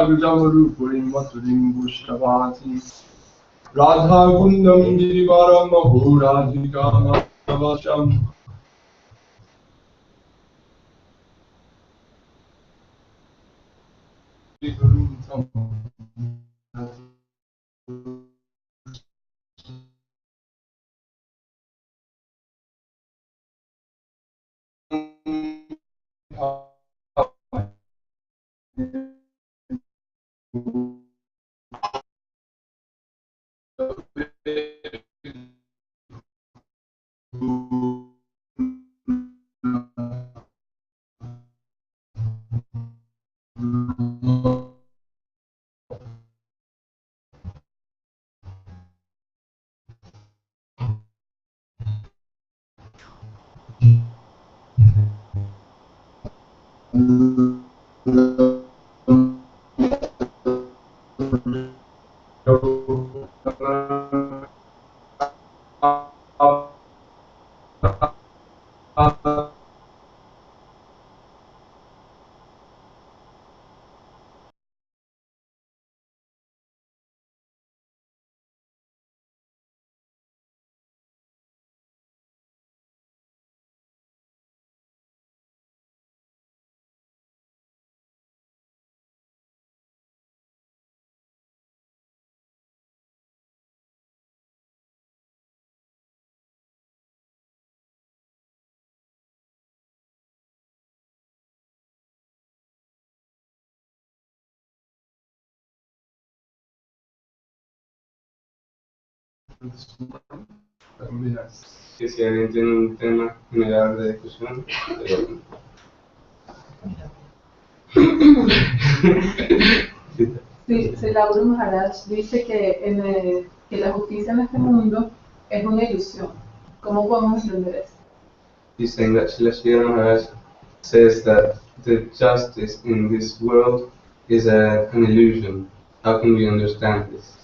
Jamarupurim Maturim Bushravati Radha Gundam Girivara Mahuradhika Mavasham Que si alguien tiene un tema general de discusión, Sí, Sridhar Mahārāj dice que la justicia en este mundo es una ilusión. ¿Cómo podemos entender eso? He's saying that Śrīpad Mahārāj says that the justice in this world is an illusion. How can we understand this?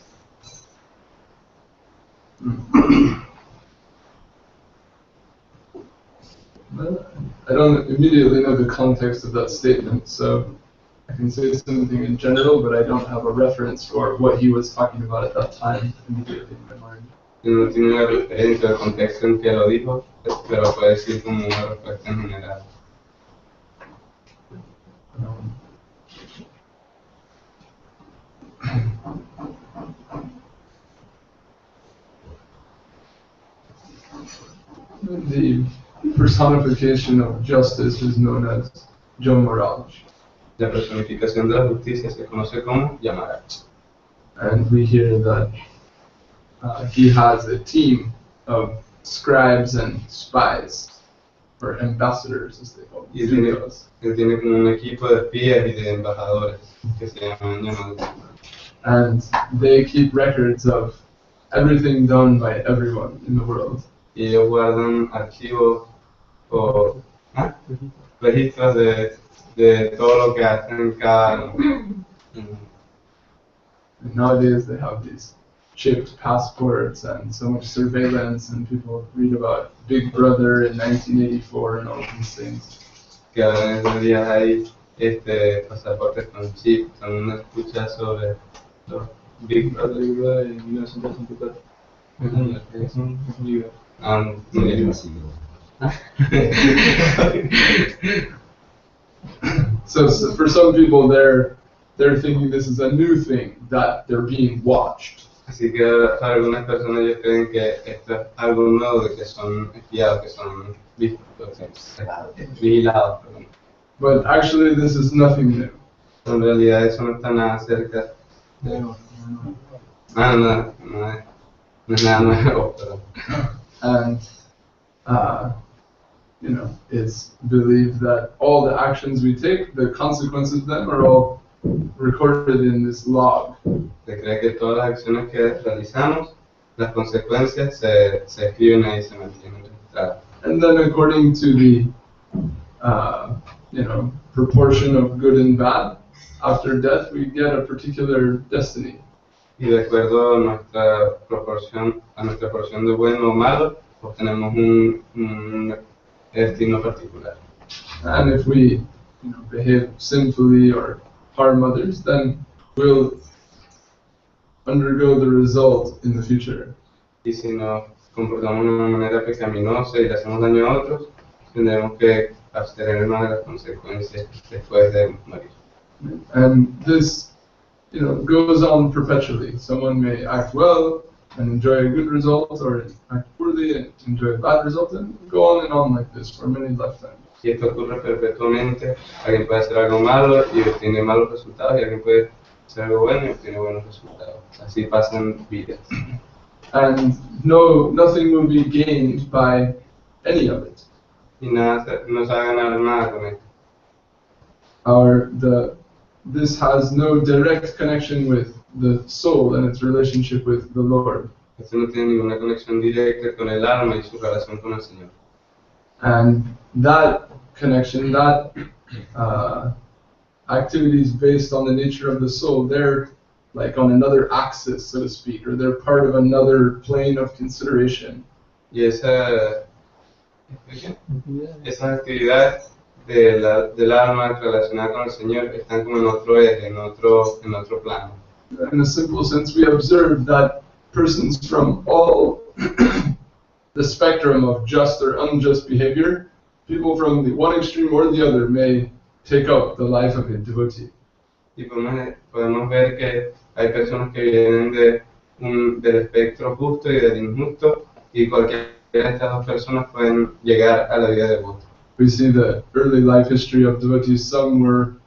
I don't immediately know the context of that statement, so I can say something in general, but I don't have a reference for what he was talking about at that time immediately in my mind. No tiene una referencia al contexto en que lo dijo, pero puede decir como una respuesta en general. The personification of justice is known as Mahārāj. La personificación de la justicia se conoce como Mahārāj. And we hear that he has a team of scribes and spies, or ambassadors as they call them. Él tiene como un equipo de espías y de embajadores que se llaman llamados. And they keep records of everything done by everyone in the world. Y ellos guardan archivos o registros de todo lo que hacen cada uno. And nowadays they have these chipped passports and so much surveillance, and people read about Big Brother in 1984 and all these things. Que ahora en estos días hay pasaportes con chip, cuando uno escucha sobre los Big Brother en 1984. Es un libro. So for some people, they're thinking this is a new thing, that they're being watched. Así que para algunas personas ellos creen que esto es algo nuevo, de que son espiados, que son vistos, vigilados. But actually, this is nothing new. En realidad eso no está nada cerca. No es nada nuevo. And it's believed that all the actions we take, the consequences of them, are all recorded in this log. Se cree que todas las acciones que realizamos, las consecuencias se escriben ahí, se mantienen registradas. And then, according to the proportion of good and bad, after death we get a particular destiny. Y de acuerdo a nuestra proporción de bueno o malo, obtenemos un destino particular. And if we behave sinfully or harm others, then we'll undergo the result in the future. Y si nos comportamos de una manera pecaminosa y le hacemos daño a otros, tendremos que abstenernos de las consecuencias después de morir. And this, goes on perpetually. Someone may act well and enjoy a good result, or act poorly and enjoy a bad result, and go on like this for many lifetimes. Y esto ocurre perpetuamente. Alguien puede hacer algo malo y obtiene malos resultados, y alguien puede hacer algo bueno y obtiene buenos resultados. Así pasan vidas. And nothing will be gained by any of it. Y no se va a ganar nada con esto. This has no direct connection with the soul and its relationship with the Lord. Esto no tiene ninguna conexión directa con el alma y su relación con el Señor. And that connection, that activities based on the nature of the soul, they're like on another axis, so to speak, or they're part of another plane of consideration. Y esas actividades del alma relacionada con el Señor están como en otro eje, en otro plano. In a simple sense, we observe that persons from all the spectrum of just or unjust behavior, people from the one extreme or the other, may take up the life of a devotee. Y podemos ver que hay personas que vienen del espectro justo y del injusto, y cualquiera de estas dos personas pueden llegar a la vida devota. We see the early life history of devotees. Some were,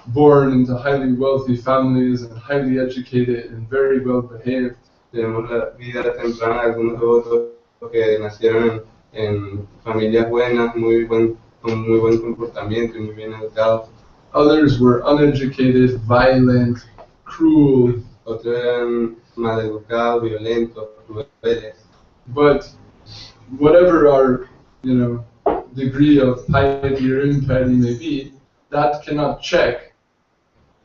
born into highly wealthy families and highly educated and very well behaved. Tenemos la vida temprana de algunos devotos que nacieron en familias buenas, con muy buen comportamiento y muy bien educados. Others were uneducated, violent, cruel. Otros eran maleducados, violentos, crueles. But whatever our, degree of piety or impiety may be, that cannot check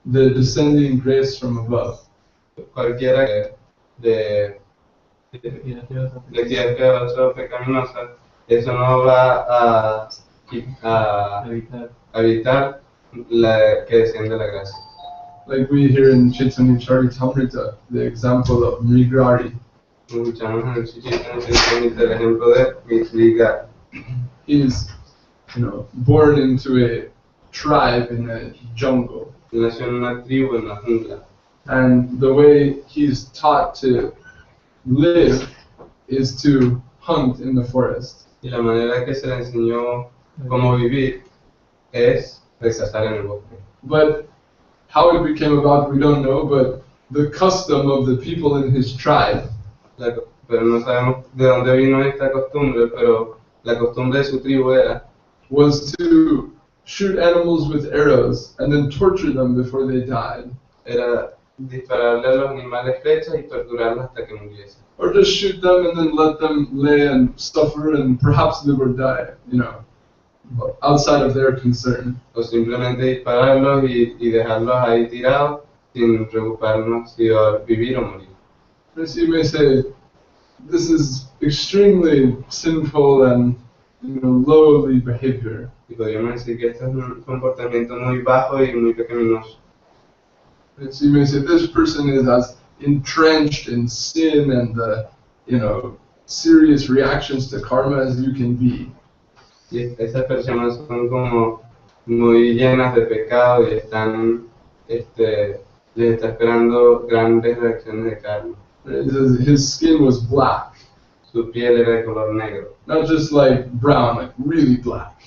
the descending grace from above. Cualquiera de actividades piadosas o pecaminosas, eso no va a evitar que descienda la gracia. Like we hear in Chaitanya Charitamrita, the example of Mrigarhi. Escuchamos en el Chaitanya el ejemplo de Mrigarhi. He's, born into a tribe in a jungle. Nació en una tribu en la jungla. And the way he's taught to live is to hunt in the forest. Y la manera que se le enseñó cómo vivir es cazar en el bosque. But how it became about, we don't know, but the custom of the people in his tribe Pero no sabemos de dónde vino esta costumbre, pero la costumbre de su tribu was to shoot animals with arrows and then torture them before they died. Era dispararle a los animales flechas y torturarlos hasta que muriesen. Or just shoot them and then let them lay and suffer and perhaps live or die, outside of their concern. O simplemente dispararlos y dejarlos ahí tirados sin preocuparnos si va a vivir o morir. As you may say, this is extremely sinful and lowly behavior. Y podríamos decir que este es un comportamiento muy bajo y muy pecaminoso. As you may say, this person is as entrenched in sin and the, serious reactions to karma as you can be. Y esas personas son como muy llenas de pecado y les está esperando grandes reacciones de karma. His skin was black. Su piel era de color negro. Not just like brown, like really black.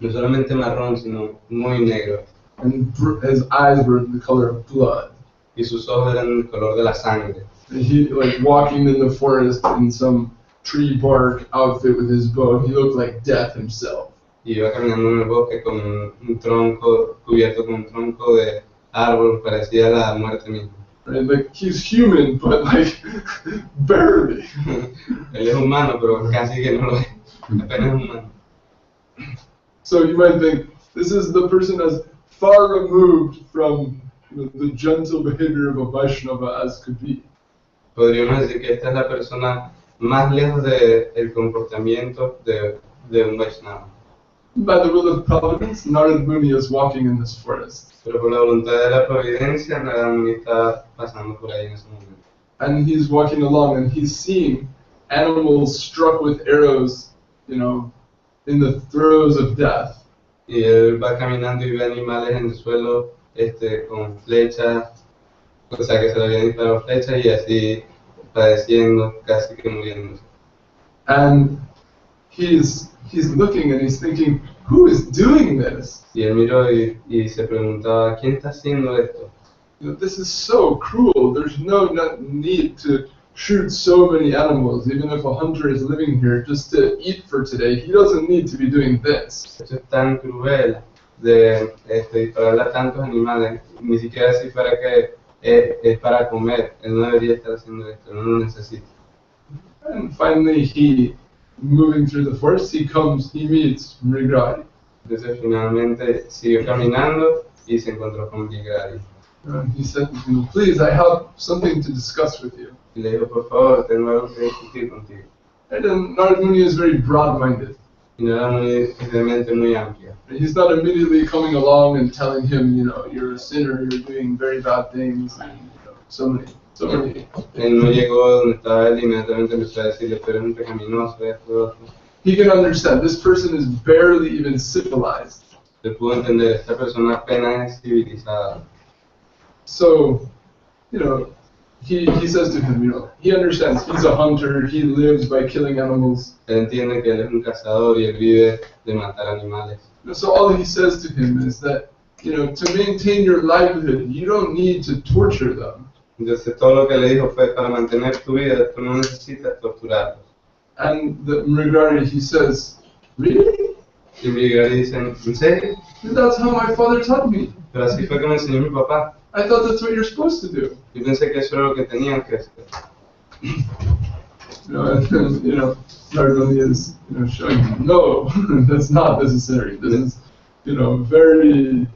No solamente marrón, sino muy negro. And his eyes were the color of blood. Y sus ojos eran el color de la sangre. And he, walking in the forest in some tree bark outfit with his bow, he looked like death himself. Y iba caminando en el bosque con un tronco, cubierto con un tronco de árbol, parecía la muerte misma. Right? Like, he's human, but barely. Él es humano, pero casi que no lo es. Apenas humano. So you might think, this is the person as far removed from the gentle behavior of a Vaishnava as could be. Podríamos decir que esta es la persona más lejos del comportamiento de un Vaishnava. by the will of Providence, Narad Muni is walking in this forest. Pero por la voluntad de la providencia, Narada Muni está pasando por ahí en ese momento. And he's walking along and he's seeing animals struck with arrows, you know, in the throes of death. Y él va caminando y ve animales en el suelo con flechas, o sea que se le habían disparado flechas y así padeciendo, casi que muriéndose. And he's looking and he's thinking, who is doing this? Y él miró y se preguntaba, ¿quién está haciendo esto? You know, this is so cruel. There's no need to shoot so many animals, even if a hunter is living here just to eat for today. He doesn't need to be doing this. Esto es tan cruel de dispararle a tantos animales, ni siquiera si fuera que es para comer. Él no debería estar haciendo esto, no lo necesita. And finally, moving through the forest, he meets Mrigai. Entonces finalmente siguió caminando y se encontró con Mrigai. And he said to him, please, I have something to discuss with you. Y le dijo, por favor, tengo algo que discutir contigo. And then Narad Muni is very broad-minded. Y Narada Muni es de mente muy amplia. He's not immediately coming along and telling him, you know, you're a sinner, you're doing very bad things, and you know, so many. Él no llegó donde estaba él y inmediatamente empezó a decirle, pero es un pecaminoso, esto, otro. He can understand, this person is barely even civilized. Él pudo entender, esta persona apenas es civilizada. So, you know, he says to him, you know, he understands, he's a hunter, he lives by killing animals. Él entiende que él es un cazador y él vive de matar animales. So all he says to him is that, you know, to maintain your livelihood, you don't need to torture them. Entonces todo lo que le dijo fue, para mantener tu vida, tú no necesitas torturarlos. And the Mrigai, he says, really? Y Mrigai dice, ¿en serio? That's how my father taught me. Pero así fue que me enseñó mi papá. I thought that's what you're supposed to do. Yo pensé que eso era lo que tenían que hacer. You know, Narad is, you know, showing him, no, that's not necessary. This is, you know, very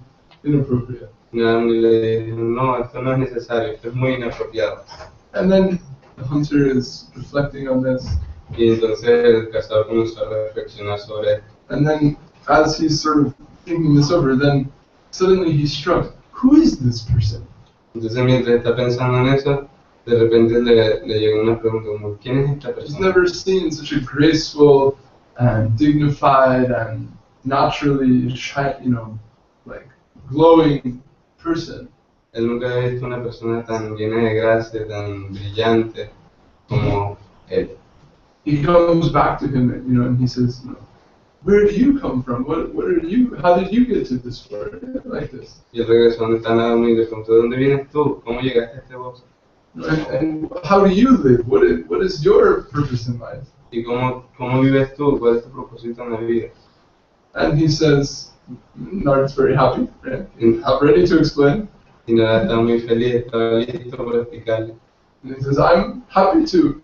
inappropriate. Narada le dijo, no, esto no es necesario, esto es muy inapropiado. And then the hunter is reflecting on this. Y entonces el cazador comenzó a reflexionar sobre esto. And then, as he's sort of thinking this over, then suddenly he's struck. Who is this person? Entonces mientras está pensando en eso, de repente le llegó una pregunta como, ¿quién es esta He's persona? never seen such a graceful and dignified and naturally, you know, like glowing person. Él nunca había visto una persona tan llena de gracia, tan brillante como él. He comes back to him, you know, and he says, you know, where do you come from? What are you? How did you get to this world like this? Y él regresó donde está Narada y le preguntó, ¿de dónde vienes tú? ¿Cómo llegaste a este bosque? And how do you live? What is your purpose in life? ¿Y cómo vives tú? ¿Cuál es tu propósito en la vida? And he says, Narad's very happy, right? And ready to explain. Y Narada estaba muy feliz, estaba listo por explicarle. And he says, I'm happy to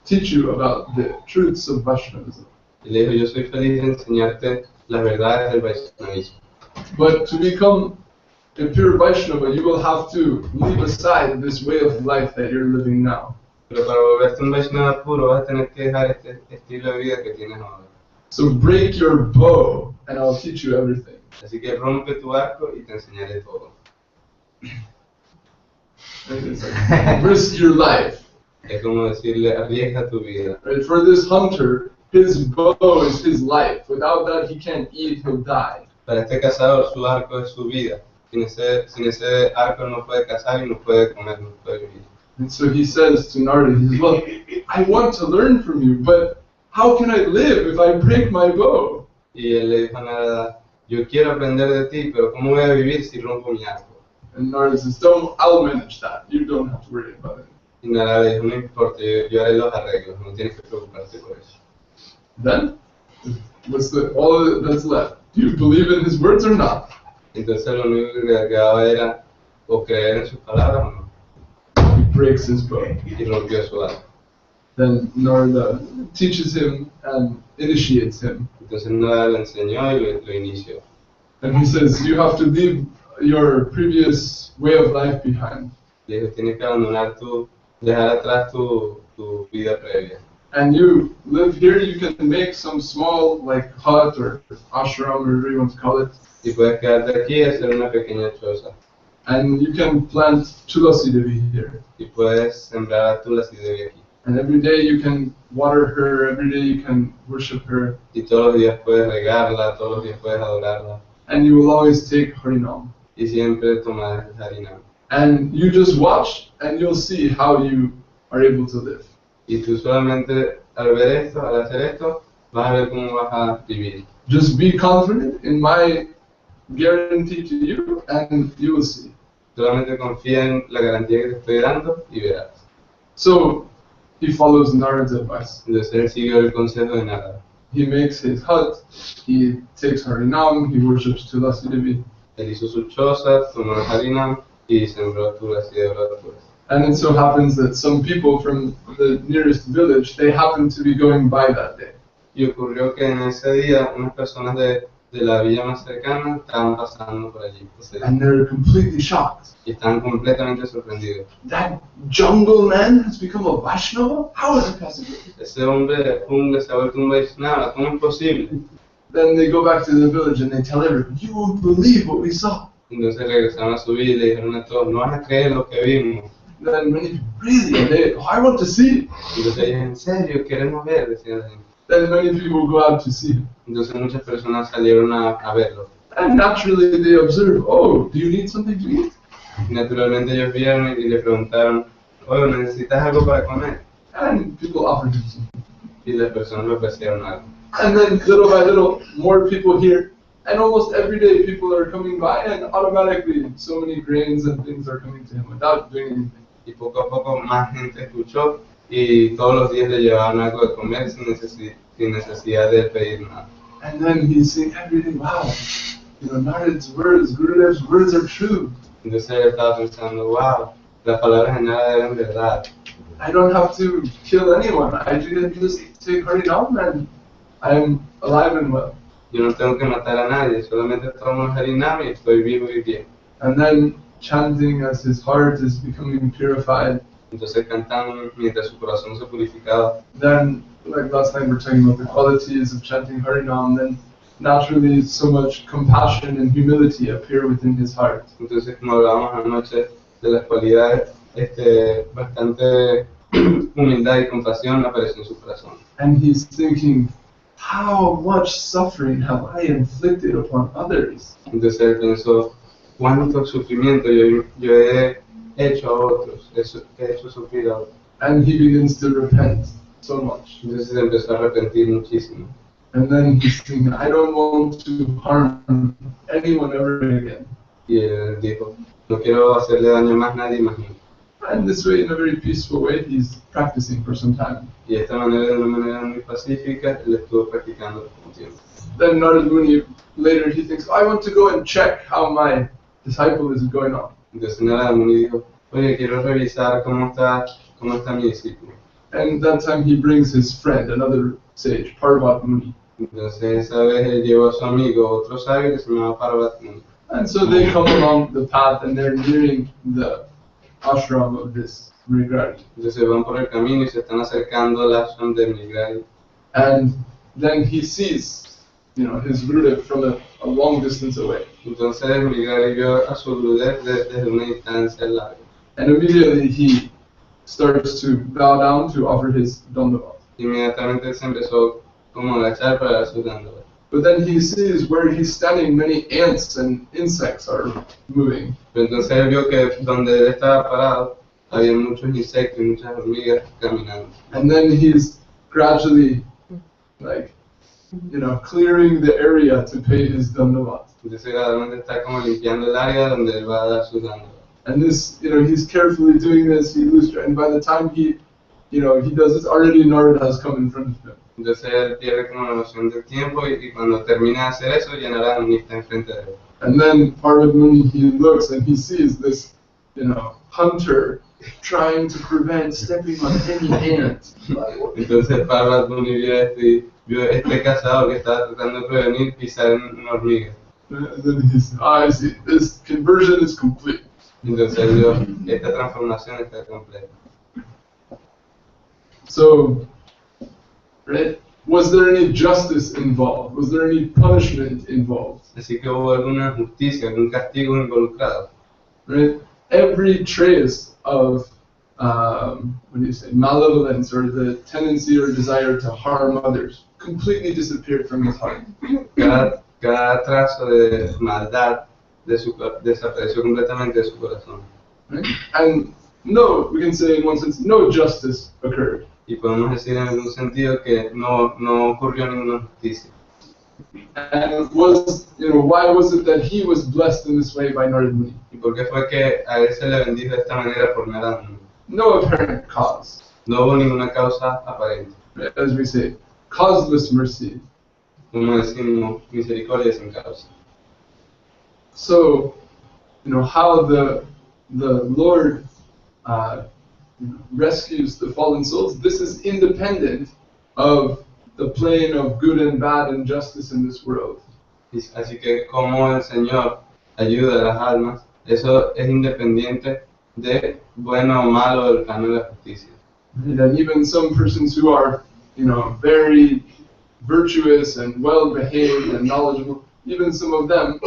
teach you about the truths of Vaishnavism. Y le dijo, yo soy feliz de enseñarte las verdades del Vaishnavismo. But to become a pure Vaishnava, you will have to leave aside this way of life that you're living now. Pero para volverte un Vaishnava puro vas a tener que dejar este estilo de vida que tienes ahora. So break your bow, and I'll teach you everything. Así que rompe tu arco y te enseñaré todo. It's like, risk your life. Es como decirle, arriesga tu vida. Right? For this hunter, his bow is his life. Without that, he can't eat, he'll die. Para este cazador, su arco es su vida. Sin ese arco no puede cazar y no puede comer, no puede vivir. And so he says to Narada, he says, well, I want to learn from you, but how can I live if I break my bow? Y él le dijo a Narada, yo quiero aprender de ti, pero ¿cómo voy a vivir si rompo mi arco? And Narada says, I'll manage that. You don't have to worry about it. Y Narada le dijo, no importa, yo haré los arreglos, no tienes que preocuparte por eso. Then, what's all that's left? Do you believe in his words or not? Entonces lo único que quedaba era o creer en sus palabras o no. He breaks his bow. Y rompió su arco. Then Narada teaches him and initiates him. Entonces Narada lo enseñó y lo inició. And he says, you have to leave your previous way of life behind. Le dijo, tienes que abandonar dejar atrás tu vida previa. and you live here, you can make some small like hut or ashram or whatever you want to call it. Y puedes quedarte aquí y hacer una pequeña choza. And you can plant tulasi devi here. Y puedes sembrar a Tulasi Devi aquí. And every day you can water her, every day you can worship her. Y todos los días puedes regarla, todos los días puedes adorarla. And you will always take harinam. Y siempre tomar el harinam. And you just watch and you'll see how you are able to live. Y tú solamente al ver esto, al hacer esto, vas a ver cómo vas a vivir. Just be confident in my guarantee to you and you will see. Solamente confía en la garantía que te estoy dando y verás. So he follows Narad's advice. Entonces él siguió el consejo de Narada. He makes his hut, he takes harinam, he worships Tulasi Devi. Él hizo su choza, tomó el harinam y sembró Tulasi Devi. And it so happens that some people from the nearest village, they happen to be going by that day. Y ocurrió que en ese día unas personas de la villa más cercana estaban pasando por allí. And they're completely shocked. Y estaban completamente sorprendidos. That jungle man has become a Vaishnava? How is it possible? Ese hombre jungle se ha vuelto un Vaishnava, ¿cómo es posible? Then they go back to the village and they tell everyone, you won't believe what we saw. Entonces regresaron a su villa y le dijeron a todos, no van a creer lo que vimos. Then many people, really? And they, I want to see. Entonces ellos, en serio, queremos ver, decían la gente. Then many people go out to see him. Entonces muchas personas salieron a verlo. And naturally they observe, oh, do you need something to eat? Y naturalmente ellos vieron y le preguntaron, oye, ¿necesitas algo para comer? And people offered him something. Y las personas le ofrecieron algo. And then little by little, more people hear. And almost every day people are coming by and automatically so many grains and things are coming to him without doing anything. Y poco a poco más gente escuchó y todos los días le llevaban algo de comer sin necesidad de pedir nada. And then he's saying every day, wow, you know, Narad's words, Gurudev's words are true. Entonces él estaba pensando, wow, las palabras de nada eran verdad. I don't have to kill anyone. I just take harinam and I am alive and well. Yo no tengo que matar a nadie, solamente tomo el harinam y estoy vivo y bien. And then chanting as his heart is becoming purified. Entonces cantando mientras su corazón se purificaba. Then, like last night, we were talking about the qualities of chanting harinam. Then, naturally, so much compassion and humility appear within his heart. Entonces, como hablábamos anoche de las cualidades, bastante humildad y compasión apareció en su corazón. And he's thinking, how much suffering have I inflicted upon others? Entonces él pensó, cuánto sufrimiento yo he hecho a otros, he hecho sufrir a otros. And he begins to repent so much. Entonces se empezó a arrepentir muchísimo. And then he's thinking, I don't want to harm anyone ever again. Y él dijo, no quiero hacerle daño más a nadie más nunca. And this way, in a very peaceful way, he's practicing for some time. Y de esta manera, de una manera muy pacífica, él estuvo practicando por un tiempo. Then Narad Muni, later he thinks, I want to go and check how my disciple is going on. Entonces Narada Muni dijo, oye, quiero revisar cómo está mi discípulo. And that time he brings his friend, another sage, Parvat Muni. Entonces esa vez él llevó a su amigo, otro sabio que se llamaba Parvat Muni. And so they come along the path and they're nearing the ashram of this Mrigrari. Entonces van por el camino y se están acercando al ashram de Mrigrari. And then he sees, you know, his Gurudev from a long distance away. Entonces Mrigrari vio a su Gurudev desde una distancia larga. And immediately he starts to bow down to offer his dandavat. Inmediatamente se empezó como a agachar para dar sus dandavat. But then he sees where he's standing, many ants and insects are moving. Pero entonces él vio que donde él estaba parado había muchos insectos y muchas hormigas caminando. And then he's gradually, like, you know, clearing the area to pay his dandavat. Entonces gradualmente está como limpiando el área donde él va a dar sus dandavat. And this, you know, he's carefully doing this, and by the time he does this, already Narad has come in front of him. Entonces él pierde como la noción del tiempo y cuando termina de hacer eso, ya Narada Muni está enfrente de él. And then Parvat Muni, he looks and he sees this, you know, hunter trying to prevent stepping on any ant. Entonces Parvat Muni vio este cazador que estaba tratando de prevenir pisar en una hormiga. And then he said, I see, this conversion is complete. Entonces él vio, esta transformación está completa. So, right? Was there any justice involved? Was there any punishment involved? Así que hubo alguna justicia, algún castigo involucrado. Right? Every trace of what do you say, malevolence or the tendency or desire to harm others completely disappeared from his heart. Cada trazo de maldad desapareció completamente de su corazón. Right? And no, we can say in one sense, no justice occurred. Y podemos decir en algún sentido que no ocurrió ninguna justicia. And why was it that he was blessed in this way by Narad Muni? ¿Y por qué fue que a él se le bendijo de esta manera por Narad Muni? No apparent cause. No hubo ninguna causa aparente. Right? As we say, causeless mercy. Como decimos, misericordia sin causa. So, how the Lord rescues the fallen souls, this is independent of the plane of good and bad and justice in this world. Así que como el Señor ayuda a las almas, eso es independiente de bueno o malo del plano de la justicia. And even some persons who are, very virtuous and well-behaved and knowledgeable, even some of them,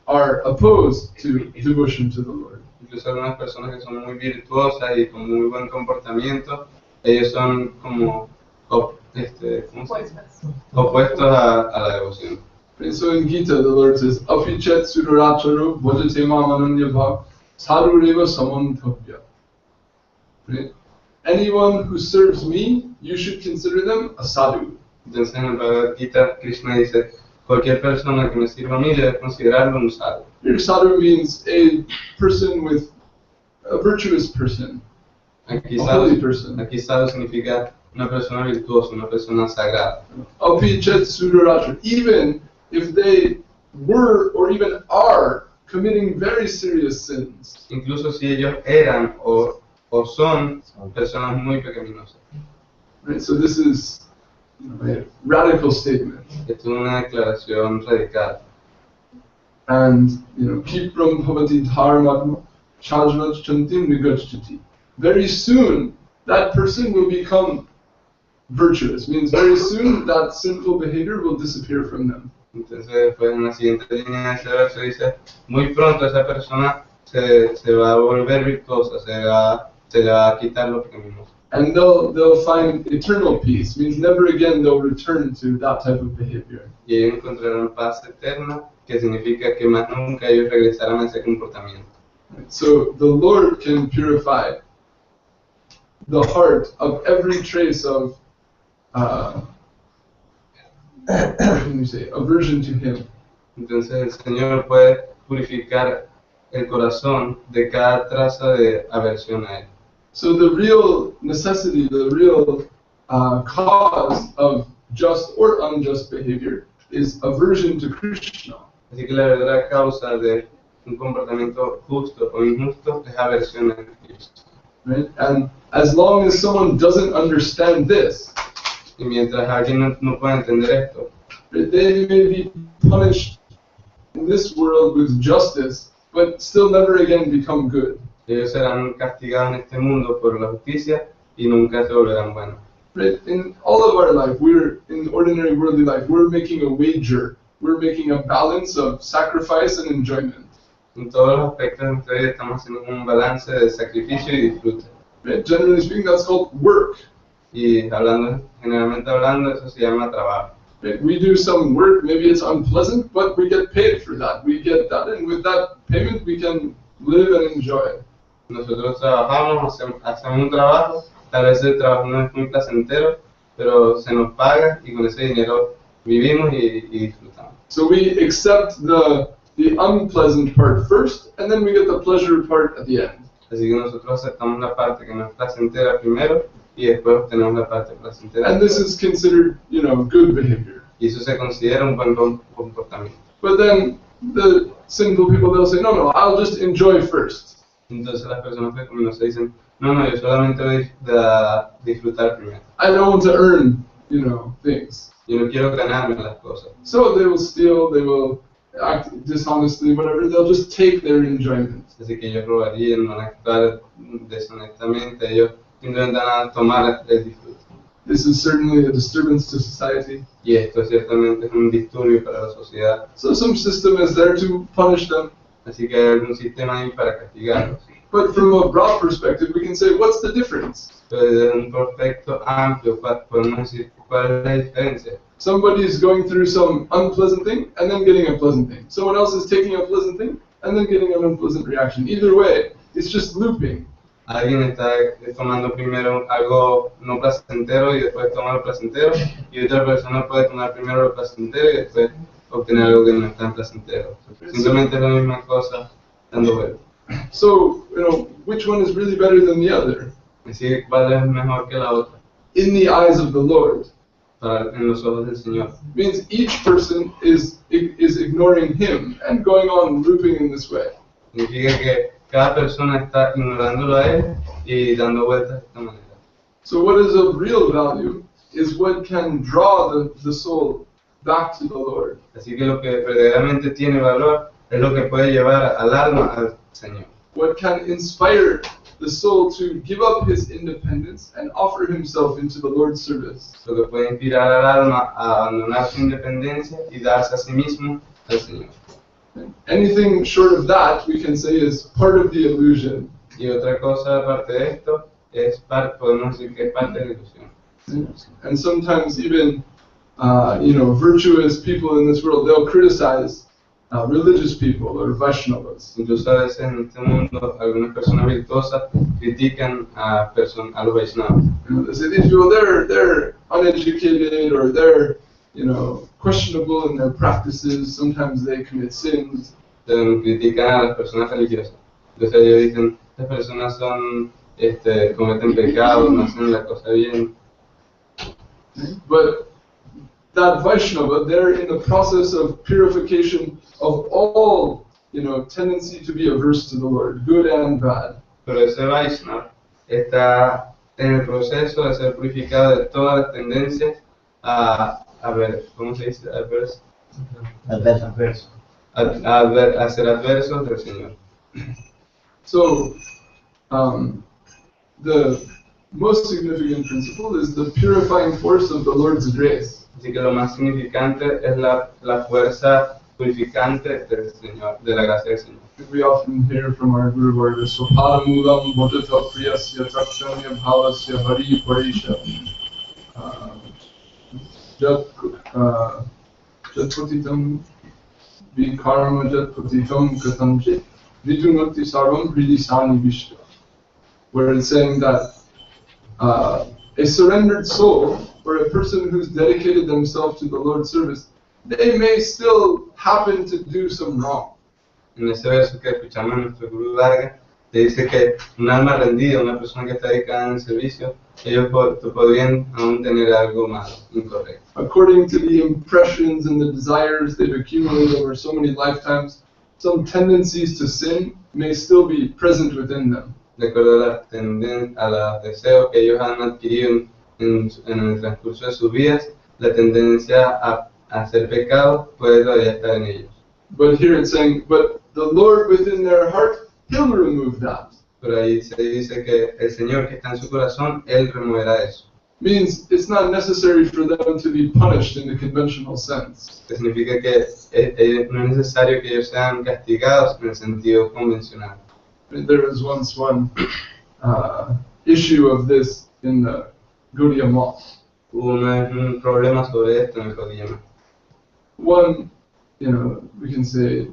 are opposed to devotion to the Lord. Incluso algunas personas que son muy virtuosas y con muy buen comportamiento, ellos son como opuestos a la devoción. So in Gita, the Lord says, "Apichet suraracharo bhajate mam ananyabhav sarureva samantavya." Right? Anyone who serves me, you should consider them a sadhu. Entonces en el Bhagavad Gita, Krishna dice, cualquier persona que me sirva a mí debe considerarlo un sadhu. Here, sadhu means a person with a virtuous person, Aquí a holy person. sadhu significa una persona virtuosa, una persona sagrada. Apichet suraracharo, even if they were or even are committing very serious sins. Incluso si ellos eran o son personas muy pecaminosas. Right? So this is a radical statement. Esto es una declaración radical. And Kipram bhavati dharma chajnat chantim nigajjati. Very soon, that person will become virtuous. Means very soon that sinful behavior will disappear from them. Entonces después en la siguiente línea de ese verso dice, muy pronto esa persona se va a volver virtuosa, se le va a quitar lo pecaminoso. And they'll find eternal peace. Means never again they'll return to that type of behavior. Y ellos encontrarán paz eterna, que significa que más nunca ellos regresarán a ese comportamiento. So the Lord can purify the heart of every trace of aversion to Him. Entonces el Señor puede purificar el corazón de cada traza de aversión a Él. So the real necessity, the real cause of just or unjust behavior is aversion to Krishna. Así que la verdadera causa de un comportamiento justo o injusto es aversión a Cristo. Right? And as long as someone doesn't understand this, Y mientras alguien no pueda entender esto, they may be punished in this world with justice, but still never again become good. ellos serán castigados en este mundo por la justicia y nunca se volverán buenos. Right? In all of our life, in ordinary worldly life, we're making a wager. We're making a balance of sacrifice and enjoyment. En todos los aspectos de nuestra vida estamos haciendo un balance de sacrificio y disfrute. Right? Generally speaking, that's called work. Y generalmente hablando, eso se llama trabajo. Right? We do some work, maybe it's unpleasant, but we get paid for that. We get that, and with that payment, we can live and enjoy. Nosotros trabajamos, hacemos un trabajo, tal vez el trabajo no es muy placentero, pero se nos paga y con ese dinero vivimos y disfrutamos. So we accept the unpleasant part first, and then we get the pleasure part at the end. Así que nosotros aceptamos la parte que no es placentera primero y después obtenemos la parte placentera. And this is considered, good behavior. Y eso se considera un buen comportamiento. But then the sinful people, they'll say, no, I'll just enjoy first. Entonces las personas pecaminosas dicen, no, yo solamente voy a disfrutar primero. I don't want to earn, things. Yo no quiero ganarme las cosas. So they will steal, they will act dishonestly, whatever. They'll just take their enjoyment. Así que ellos robarían, van a actuar deshonestamente, ellos simplemente van a tomar el disfrute. This is certainly a disturbance to society. Y esto ciertamente es un disturbio para la sociedad. So some system is there to punish them. Así que hay algún sistema ahí para castigarlos. But from a broad perspective, we can say, what's the difference? Pero desde un prospecto amplio podemos decir cuál es la diferencia. Somebody's going through some unpleasant thing and then getting a pleasant thing. Someone else is taking a pleasant thing and then getting an unpleasant reaction. Either way, it's just looping. Alguien está tomando primero algo no placentero y después toma lo placentero, y otra persona puede tomar primero lo placentero y después obtener algo que no es tan placentero. Simplemente es la misma cosa dando vueltas. So, which one is really better than the other? Es decir, cuál es mejor que la otra In the eyes of the Lord. en los ojos del Señor. Means each person is ignoring Him and going on looping in this way. Significa que cada persona está ignorándolo a él y dando vueltas de esta manera. So what is of real value is what can draw the soul back to the Lord. Así que lo que verdaderamente tiene valor es lo que puede llevar al alma al Señor. What can inspire the soul to give up his independence and offer himself into the Lord's service. Lo que puede inspirar al alma a abandonar su independencia y darse a sí mismo al Señor. Anything short of that, we can say, is part of the illusion. Y otra cosa aparte de esto, podemos decir que es parte de la ilusión. And sometimes even, virtuous people in this world, they'll criticize religious people or Vaishnavas. Incluso a veces en este mundo, algunas personas virtuosas critican a los Vaishnavas. They say these people, they're uneducated or they're, questionable in their practices. Sometimes they commit sins. Critican a las personas religiosas. Entonces ellos dicen, estas personas cometen pecados, no hacen la cosa bien. But that Vaishnava, they're in the process of purification of all, tendency to be averse to the Lord, good and bad. Pero ese Vaishnava está en el proceso de ser purificado de todas las tendencias ¿cómo se dice? Adverso. A ser adversos del Señor. So, the most significant principle is the purifying force of the Lord's grace. Así que lo más significante es la fuerza purificante del Señor, de la gracia del Señor. We often hear from our Guru Vargas, Swapadamulam Bodhata Priyasya Takshanya Bhavasya Hari Parisha Jatputitam Vikarma Jatputitam Katamjit Vidunati Sarvam Hridisani Vishta, where it's saying that a surrendered soul, or a person who's dedicated themselves to the Lord's service, they may still happen to do some wrong. En ese verso que escuchamos en nuestro Guru Vargas, te dice que un alma rendida, una persona que está dedicada en el servicio, ellos podrían aún tener algo malo, incorrecto. According to the impressions and the desires they've accumulated over so many lifetimes, some tendencies to sin may still be present within them. De acuerdo a los deseos que ellos han adquirido en el transcurso de sus vidas, la tendencia a hacer pecado puede todavía estar en ellos. But here it's saying, but the Lord within their heart, He'll remove that. Pero ahí se dice que el Señor que está en su corazón, Él removerá eso. Means it's not necessary for them to be punished in the conventional sense. Que significa que no es necesario que ellos sean castigados en el sentido convencional. There was once one issue of this in the Gaudiya Math. Hubo un problema sobre esto en el Gaudiya. One, we can say,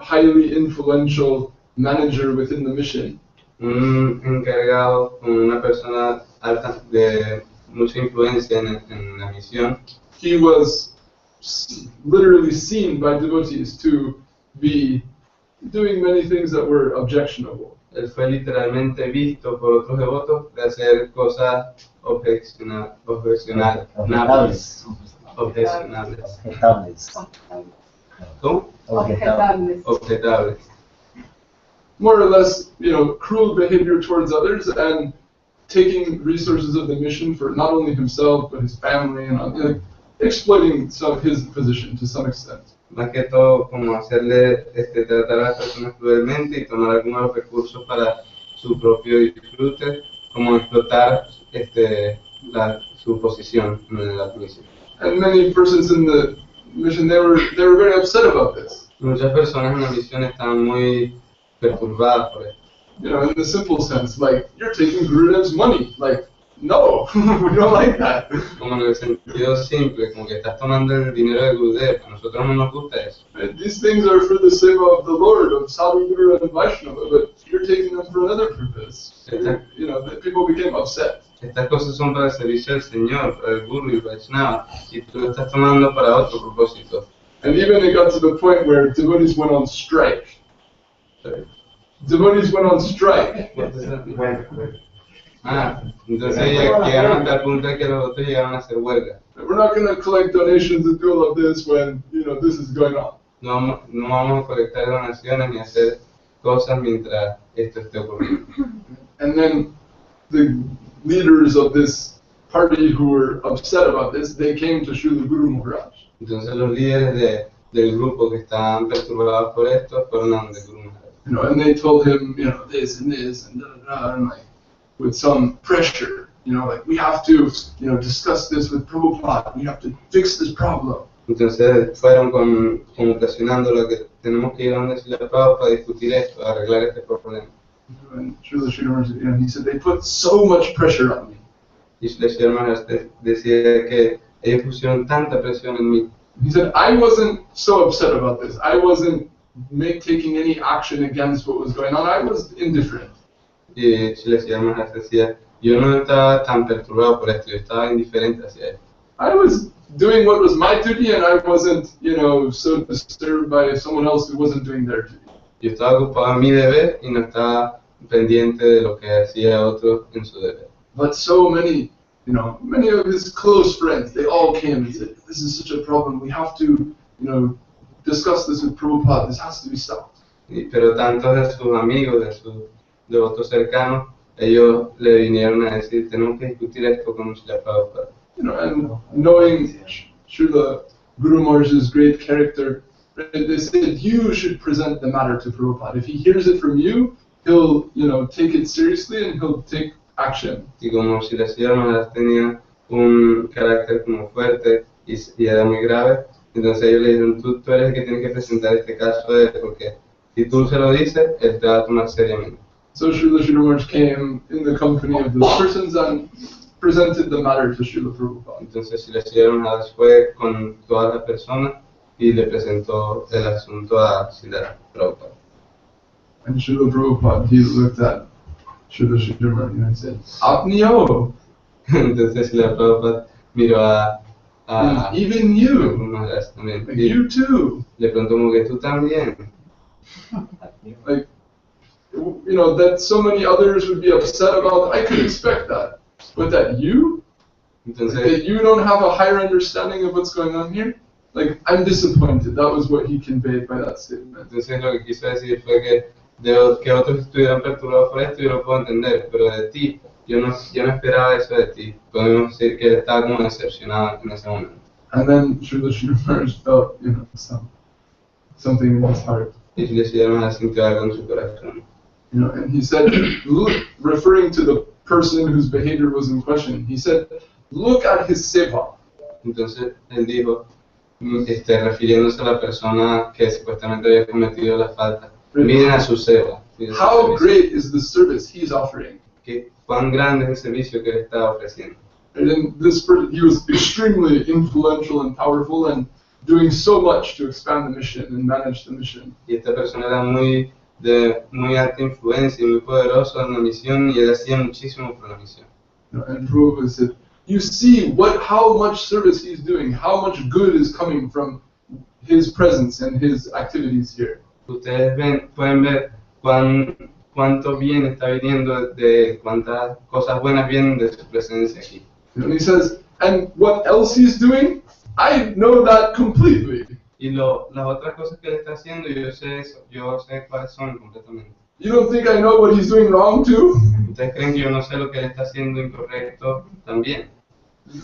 highly influential manager within the mission. Un encargado, una persona alta de mucha influencia en la misión. He was literally seen by devotees to be doing many things that were objectionable. Él fue literalmente visto por otros devotos de hacer cosas objecionables. ¿Cómo? Objetables. More or less, cruel behavior towards others and taking resources of the mission for not only himself but his family and exploiting his position to some extent. Más que todo, como hacerle tratar a las personas cruelmente y tomar algunos de los recursos para su propio disfrute, como explotar su posición en la misión. And many persons in the mission, they were very upset about this. Muchas personas en la misión estaban muy perturbadas por esto. You know, in the simple sense, like, you're taking Gurudev's money. Like, no, we don't like that. Como en el sentido simple, como que estás tomando el dinero de Gurudev, a nosotros no nos gusta eso. Right? These things are for the seva of the Lord, of Sadhu, Guru, and Vaishnava, but you're taking them for another purpose. You know, the people became upset. Estas cosas son para el servicio del Señor, para el Guru y Vaishnava, y tú lo estás tomando para otro propósito. And even it got to the point where devotees went on strike. Sorry. Devotees went on strike. What does that mean? Entonces llegaron hasta el punto de que los otros llegaron a hacer huelga. We're not going to collect donations and do all of this when, you know, this is going on. No vamos a colectar donaciones ni hacer cosas mientras esto esté ocurriendo. And then the leaders of this party who were upset about this, they came to Srila Guru Mahārāj. Entonces los líderes del grupo que estaban perturbados por esto fueron a donde Guru Mahārāj. You know, and they told him, you know, this and this and and like, with some pressure, you know, like, we have to, you know, discuss this with Prabhupada, we have to fix this problem. Entonces fueron como presionándolo que tenemos que ir a donde Srila Prabhupada para discutir esto, arreglar este problema. And Srila Sridhar, you know, he said, they put so much pressure on me. Y Srila Mahārāj decía que ellos pusieron tanta presión en mí. He said, I wasn't so upset about this. I wasn't taking any action against what was going on. I was indifferent. Y Srila Mahārāj decía, yo no estaba tan perturbado por esto, yo estaba indiferente hacia esto. I was doing what was my duty, and I wasn't, you know, so disturbed by someone else who wasn't doing their duty. Yo estaba ocupado en mi deber y no estaba pendiente de lo que hacía otro en su deber. But so many, you know, many of his close friends, they all came and said, this is such a problem, we have to, you know, discuss this with Prabhupada, this has to be stopped. Pero tantos de sus amigos, de sus devotos cercanos, ellos le vinieron a decir, tenemos que discutir esto con Srila Prabhupada. You know, and knowing Srila Guru Maharaj's great character, they said, you should present the matter to Prabhupada. If he hears it from you, he'll, you know, take it seriously and he'll take action. Y como Srila Mahārāj tenía un carácter como fuerte y era muy grave, entonces ellos le dijeron, tú eres el que tienes que presentar este caso a él, porque si tú se lo dices, él te va a tomar seriamente. So Srila Sridhar came in the company of those persons and presented the matter to Srila Prabhupada. Entonces Srila Mahārāj fue con todas las personas y le presentó el asunto a Srila Prabhupada. And Srila Prabhupada, he looked at Srila Sridhar and said, Apniyo! Entonces Srila Prabhupada miró a even you! Mahārāj también. Like, you too! Le preguntó como que tú también. Like, you know, that so many others would be upset about, I could expect that. But that you? Entonces, That you don't have a higher understanding of what's going on here? Like, I'm disappointed. That was what he conveyed by that statement. entonces lo que quiso decir fue que que otros estuvieran perturbados por esto yo lo puedo entender, pero de ti, yo no esperaba eso de ti. Podemos decir que él estaba como decepcionado en ese momento. And then Srila Sridhar felt, you know, something in his heart. Y le hicieron a sintió algo en su corazón. You know, and he said, look, referring to the person whose behavior was in question, he said, look at his seva. Entonces él dijo, refiriéndose a la persona que supuestamente había cometido la falta, miren a su seva. How great is the service he's offering? Cuán grande es el servicio que él está ofreciendo. And then this person, he was extremely influential and powerful and doing so much to expand the mission and manage the mission. Y esta persona era de muy alta influencia y muy poderoso en la misión y él hacía muchísimo por la misión. You know, and Prabhupada said, you see how much service he's doing, how much good is coming from his presence and his activities here. Ustedes pueden ver cuánto bien está viniendo, de cuántas cosas buenas vienen de su presencia aquí. And he says, and what else he's doing, I know that completely. Y las otras cosas que él está haciendo, yo sé cuáles son completamente. You don't think I know what he's doing wrong too? ¿Ustedes creen que yo no sé lo que él está haciendo incorrecto también?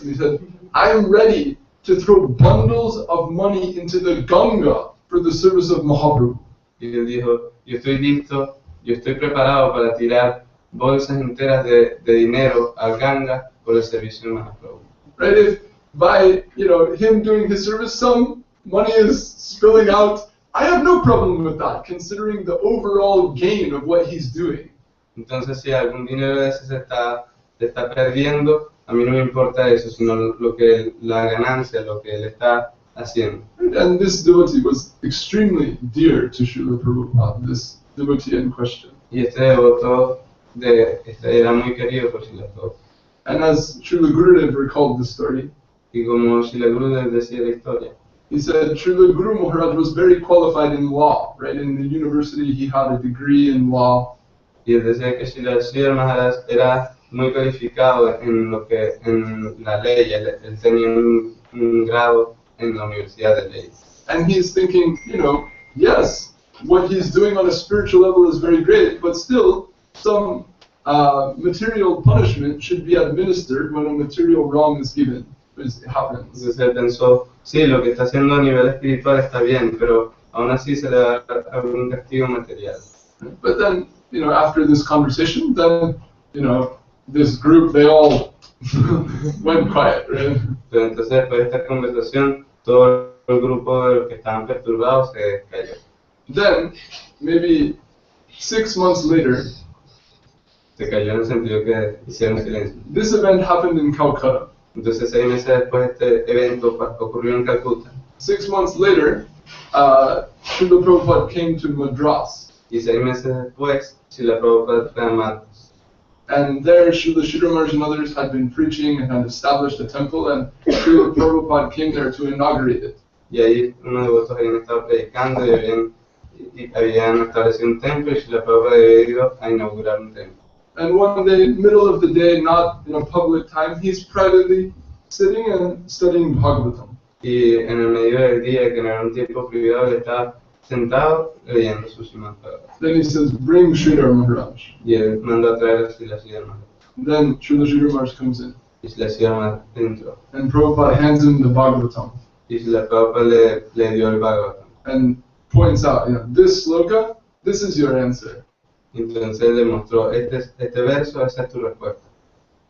He said, I'm ready to throw bundles of money into the Ganga for the service of Mahaprabhu. Y él dijo, yo estoy listo, yo estoy preparado para tirar bolsas enteras de dinero al Ganga por el servicio de Mahaprabhu. Right? If by him doing his service, some money is spilling out, I have no problem with that, considering the overall gain of what he's doing. Entonces, si algún dinero de ese se está perdiendo, a mí no me importa eso, sino la ganancia, lo que él está haciendo. And this devotee was extremely dear to Srila Prabhupada, this devotee in question. Y este devoto era muy querido por Srila Prabhupada. And as Srila Gurudev recalled the story, Y como Srila Gurudev decía la historia, he said Srila Guru Maharaj was very qualified in law, right? In the university he had a degree in law. y él decía que Sridhar Mahārāj era muy calificado en la ley, él tenía un grado en la Universidad de Ley. And he's thinking, yes, what he's doing on a spiritual level is very great, but still some material punishment should be administered when a material wrong is given. It happens. Entonces él pensó, sí, lo que está haciendo a nivel espiritual está bien, pero aún así se le da algún castigo material. But then, after this conversation, then, this group, they all went quiet, right? Pero entonces después de esta conversación, todo el grupo de los que estaban perturbados se cayó. Then, maybe 6 months later, Se cayó en el sentido que hicieron silencio. this event happened in Calcutta. Entonces 6 meses después este evento ocurrió en Calcuta. 6 months later, Srila Prabhupada came to Madras. Y 6 meses después, Srila Prabhupada fue a Madras. And there, Srila Sridhar and others had been preaching and had established a temple, and Srila Prabhupada came there to inaugurate it. Y ahí unos devotos habían estado predicando y habían establecido un templo, y Srila Prabhupada había ido a inaugurar un templo. And one day, middle of the day, not in a public time, he's privately sitting and studying Bhagavatam. Y en el medio del día, que no era un tiempo privado, él estaba sentado leyendo su Śrīmad Bhagavatam. Then he says, bring Sridhar Maharaj. Y él mandó a traer a Sridhar Mahārāj. Then Srila Sridhar Maharaj comes in, Y Sridhar Mahārāj entró. and Prabhupada hands him the Bhagavatam Y Srila Prabhupada le dio el Bhagavatam. and points out, this sloka, this is your answer. Entonces él le mostró, este verso, esa es tu respuesta.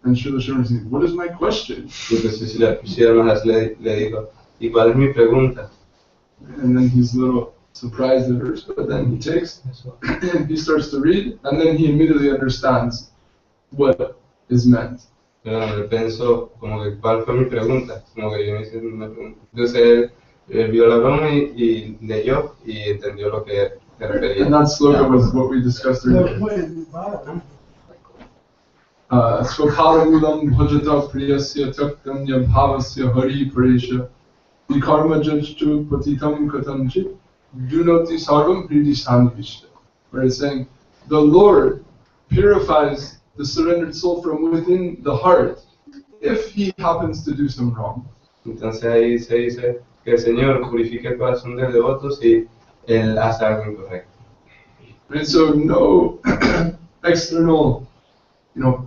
And Srila Sridhar says, what is my question? Y entonces Sridhar Mahārāj le dijo, ¿y cuál es mi pregunta? And then he's a little surprised at first, but then he takes, he starts to read, and then he immediately understands what is meant. Pero él pensó, como que, ¿cuál fue mi pregunta? Como que yo me hice una pregunta. Entonces él vio la broma y leyó y entendió lo que se refería. And that sloka was what we discussed earlier. Svaparamulam bhajata priyasya taktanya bhavasya hari paresha vikarma jajtu patitam katanchit dunoti sarvam hridishanavishta. Where it's saying, the Lord purifies the surrendered soul from within the heart if he happens to do some wrong. Entonces ahí se dice que el Señor purifica el corazón del devoto si él hace algo incorrecto. And so no external,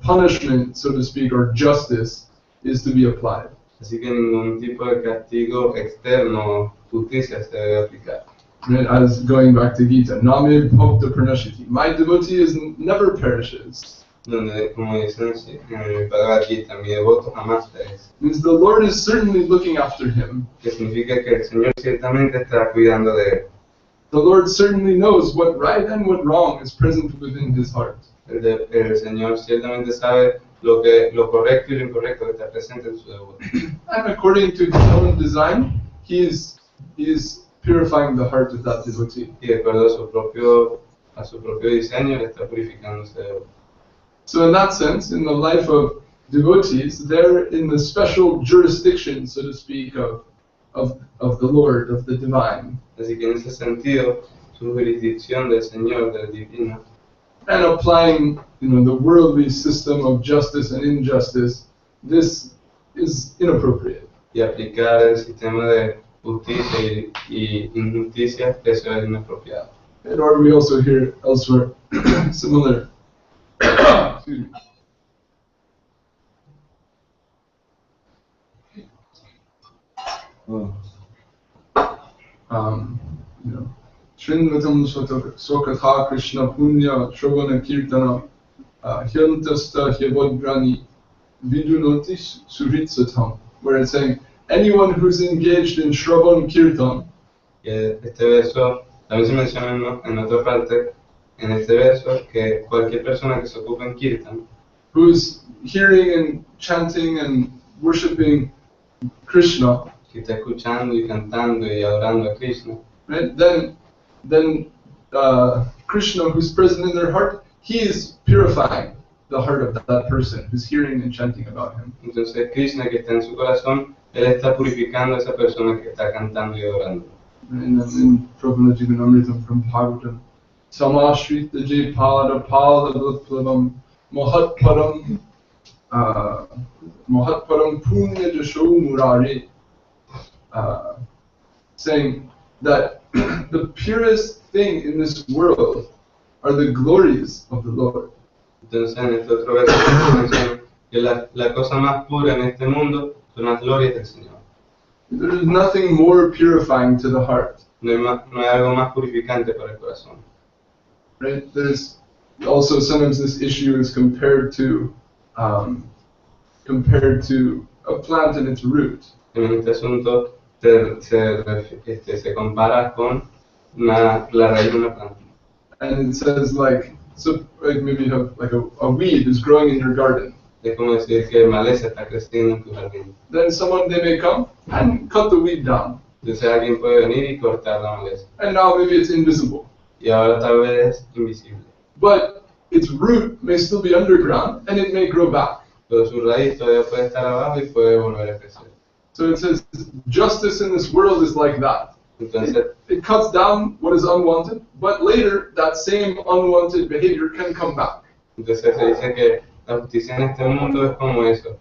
punishment, so to speak, or justice is to be applied. Así que ningún tipo de castigo externo, justicia se debe aplicar. Right? As going back to Gita, Name Bhakta Pranashiti. My devotee never perishes. Donde, como dicen en el Bhagavad Gita, mi devoto jamás perece. Means the Lord is certainly looking after him. Que significa que el Señor ciertamente está cuidando de él. The Lord certainly knows what right and what wrong is present within his heart. El Señor ciertamente sabe lo correcto y lo incorrecto que está presente en su devoto. And according to his own design, he is purifying the heart of that devotee. Y de acuerdo a su propio diseño, le está purificando ese devoto. So in that sense, in the life of devotees, they're in the special jurisdiction, so to speak, of the Lord, of the divine. Así que en ese sentido, su jurisdicción del Señor, del divino, and applying, the worldly system of justice and injustice, this is inappropriate. y aplicar el sistema de justicia y injusticia, eso es inapropiado. And or we also hear elsewhere similar. Excuse me. Shrinvatam Swakatha Krishna Punya Shravana Kirtana Hyantasta Hyabodrani Vidunotis Suritsatam, where it's saying, anyone who's engaged in Shravan Kirtan. Y este verso también se menciona en otra parte, en este verso, que cualquier persona que se ocupe en Kirtan, who's hearing and chanting and worshipping Krishna, que está escuchando y cantando y adorando a Krishna, right? Then Krishna, who's present in their heart, he is purifying the heart of that person who's hearing and chanting about him. entonces Krishna que está en su corazón, él está purificando a esa persona que está cantando y adorando. In Prabhupada Jivanamritam from Bhagavatam, Samashrita Pada Pala Mahatparam Punya Jasho Murari, saying that the purest thing in this world are the glories of the Lord. Entonces en este otro verso se menciona que la cosa más pura en este mundo son las glorias del Señor. There is nothing more purifying to the heart. No hay algo más purificante para el corazón. Right? There's also sometimes this issue is compared to a plant and its root. En este asunto se compara con la raíz de una planta. And it says like maybe you have like a weed is growing in your garden. Es como decir que maleza está creciendo en tu jardín. Then they may come and cut the weed down. Entonces alguien puede venir y cortar la maleza. And now maybe it's invisible. Y ahora tal vez es invisible. But its root may still be underground and it may grow back. Pero su raíz todavía puede estar abajo y puede volver a crecer. So it says justice in this world is like that. Entonces, It cuts down what is unwanted, but later that same unwanted behavior can come back. entonces se dice que la justicia en este mundo es como eso.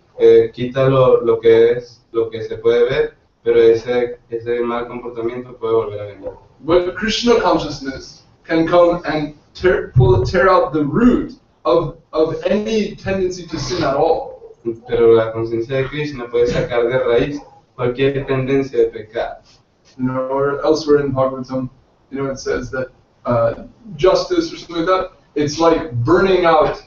Quita lo que se puede ver, pero ese mal comportamiento puede volver a venir. But Krishna consciousness can come and tear out the root of any tendency to sin at all. Pero la conciencia de Krishna puede sacar de raíz cualquier tendencia de pecar. Or elsewhere in Bhagavatam, it says that justice or something like that, it's like burning out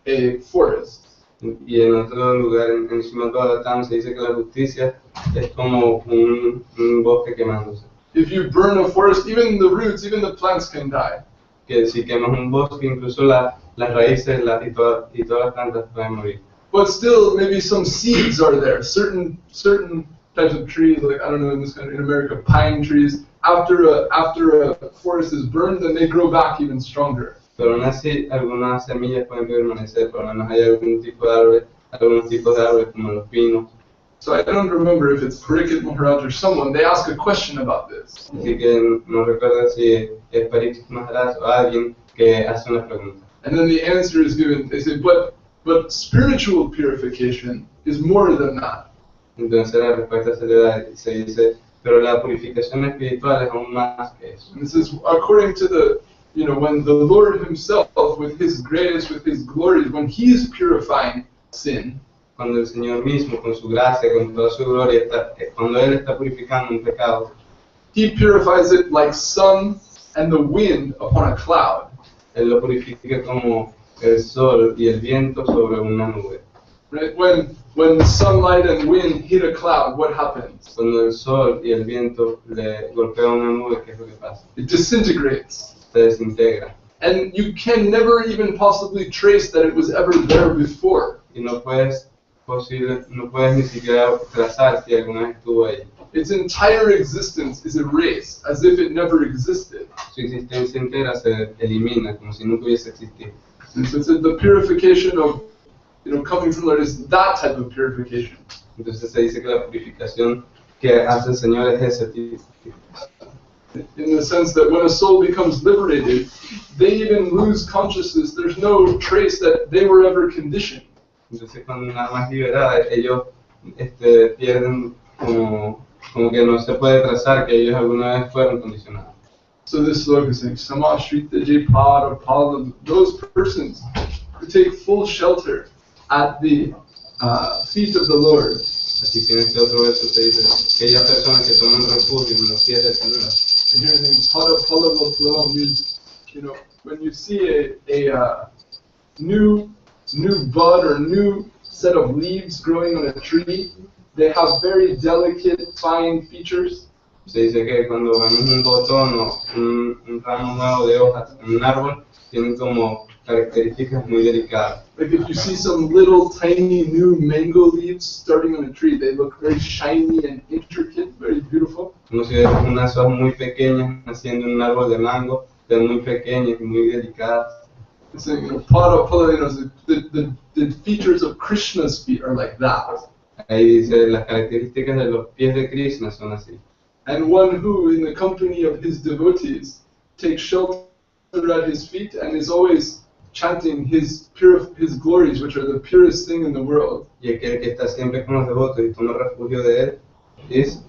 a forest. Y en otro lugar, en Śrīmad Bhagavatam, se dice que la justicia es como un bosque quemándose. If you burn a forest, even the roots, even the plants can die. Que si quemas un bosque, incluso las raíces y todas las plantas pueden morir. But still, maybe some seeds are there. Certain types of trees, like I don't know, in this country, in America, pine trees. After a forest is burned, then they grow back even stronger. Pero aún así, algunas semillas pueden permanecer, por lo menos hay algunos tipos de árboles como los pinos. So I don't remember if it's Parikshit Mahārāj or someone. They ask a question about this. Así que no recuerdo si es Parikshit Mahārāj o alguien que hace una pregunta. And then the answer is given. They say, but spiritual purification is more than that. Entonces la respuesta se le da y se dice, pero la purificación espiritual es aún más que eso. And this is according to the, when the Lord Himself, with His greatness, with His glories, when He is purifying sin, Cuando el Señor mismo, con su gracia, con toda su gloria, cuando Él está purificando un pecado, He purifies it like sun and the wind upon a cloud. Él lo purifica como el sol y el viento sobre una nube. Right? When sunlight and wind hit a cloud, what happens? Cuando el sol y el viento le golpean una nube, ¿qué es lo que pasa? It disintegrates. Se desintegra. And you can never even possibly trace that it was ever there before. Y no puedes ni siquiera trazar si alguna vez estuvo ahí. Its entire existence is erased, as if it never existed. Su existencia entera se elimina, como si nunca hubiese existido. And so the purification of, coming from the Lord is that type of purification. Entonces se dice que la purificación que hace el Señor es ese tipo. In the sense that when a soul becomes liberated, they even lose consciousness. There's no trace that they were ever conditioned. Entonces cuando una alma es liberada, ellos pierden como que no se puede trazar que ellos alguna vez fueron condicionados. So this sloka is saying, Samashrita Pada Pala, those persons who take full shelter at the feet of the Lord. Así que en este otro verso se dice, aquellas personas que toman refugio en los pies del Señor. And here saying, Pada Pala means, when you see a new new bud or new set of leaves growing on a tree, they have very delicate, fine features. Se dice que cuando vemos un botón o un ramo nuevo de hojas en un árbol, tienen como características muy delicadas. Like if you see some little tiny new mango leaves starting on a tree, they look very shiny and intricate, very beautiful. Como si ves unas hojas muy pequeñas naciendo en un árbol de mango, pero muy pequeñas y muy delicadas. So, the features of Krishna's feet are like that. Ahí dice las características de los pies de Krishna son así. And one who, in the company of his devotees, takes shelter at his feet and is always chanting his glories, which are the purest thing in the world. Y aquel que está siempre con los devotos y toma refugio de él es